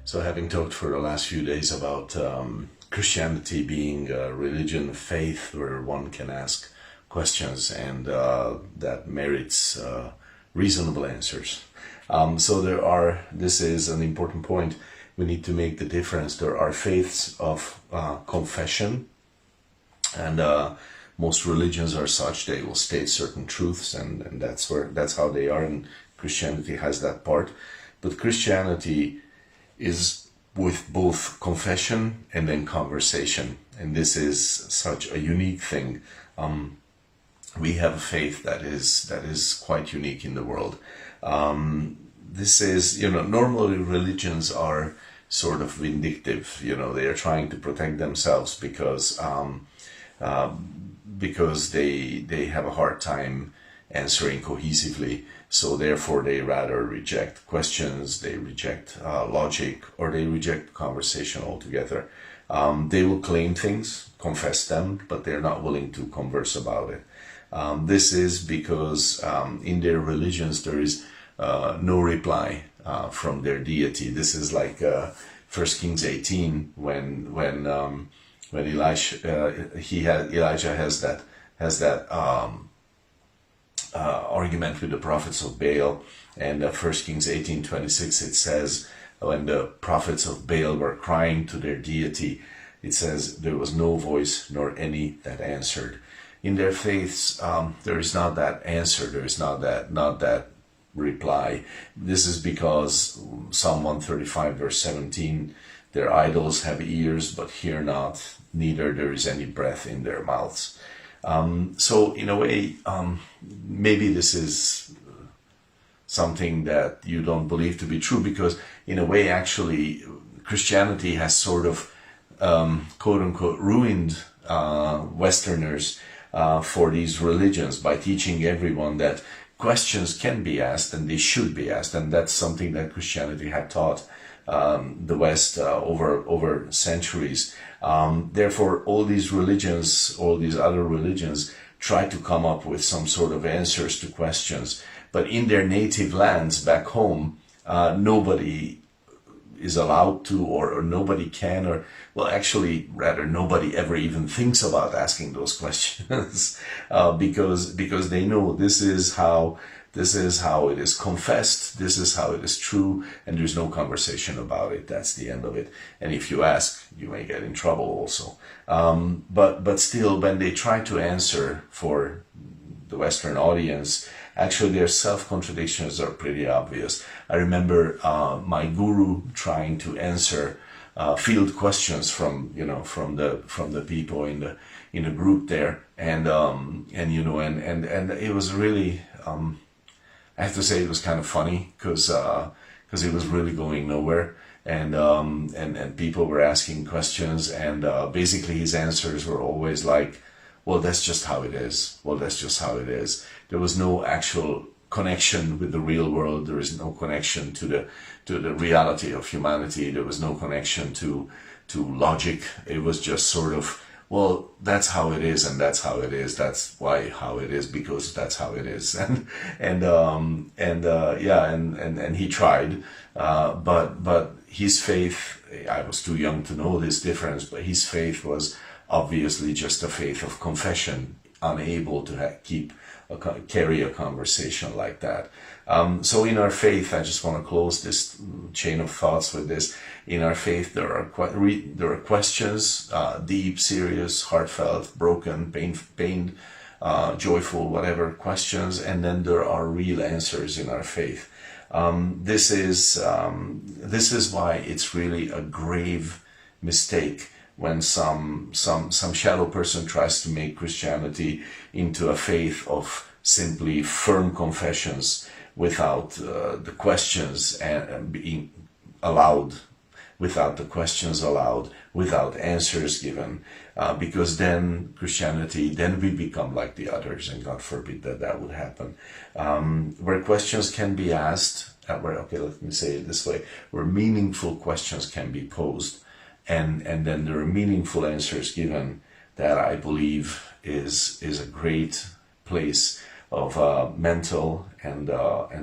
So having talked for the last few days about Christianity being a religion of faith where one can ask questions and that merits reasonable answers. This is an important point. We need to make the difference. There are faiths of confession, and most religions are such. They will state certain truths, and that's how they are, and Christianity has that part. But Christianity is with both confession and then conversation, and this is such a unique thing. We have a faith that is quite unique in the world. This is, normally religions are sort of vindictive. They are trying to protect themselves because they have a hard time answering cohesively. So therefore they rather reject questions, they reject logic, or they reject conversation altogether. They will claim things, confess them, but they're not willing to converse about it. This is because in their religions there is no reply from their deity. This is like 1 Kings 18 when Elijah has that argument with the prophets of Baal, and 1 Kings 18:26 it says, when the prophets of Baal were crying to their deity, it says there was no voice nor any that answered. In their faiths, there is not that answer, there is not that reply. This is because Psalm 135 verse 17, their idols have ears but hear not, neither there is any breath in their mouths. So in a way, maybe this is something that you don't believe to be true, because in a way actually Christianity has sort of quote unquote ruined Westerners for these religions by teaching everyone that questions can be asked and they should be asked, and that's something that Christianity had taught the West over centuries. Therefore, all these religions, all these other religions, try to come up with some sort of answers to questions, but in their native lands back home, nobody is allowed to, or nobody can, or well, actually, rather nobody ever even thinks about asking those questions because they know this is how it is confessed, this is how it is true, and there's no conversation about it. That's the end of it. And if you ask, you may get in trouble also. But still, when they try to answer for the Western audience, actually their self-contradictions are pretty obvious. I remember my guru trying to answer field questions from the people in the group there, and it was really I have to say it was kind of funny because it was really going nowhere, and people were asking questions, and basically his answers were always like, well, that's just how it is. Well, that's just how it is. There was no actual connection with the real world. There is no connection to the reality of humanity. There was no connection to logic. It was just sort of, well, that's how it is, and that's how it is. That's why how it is, because that's how it is. And he tried, but his faith, I was too young to know this difference, but his faith was obviously just a faith of confession, unable to carry a conversation like that. So in our faith, I just want to close this chain of thoughts with this. In our faith, there are questions, deep, serious, heartfelt, broken, pained, joyful, whatever questions, and then there are real answers in our faith. This is why it's really a grave mistake when some shallow person tries to make Christianity into a faith of simply firm confessions without the questions being allowed, without answers given, because then Christianity, then we become like the others, and God forbid that would happen. Where questions can be asked, let me say it this way, where meaningful questions can be posed, and then there are meaningful answers given, that I believe is a great place of mental and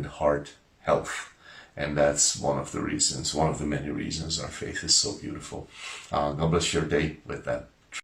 heart health And that's one of the reasons, one of the many reasons our faith is so beautiful. God bless your day with that.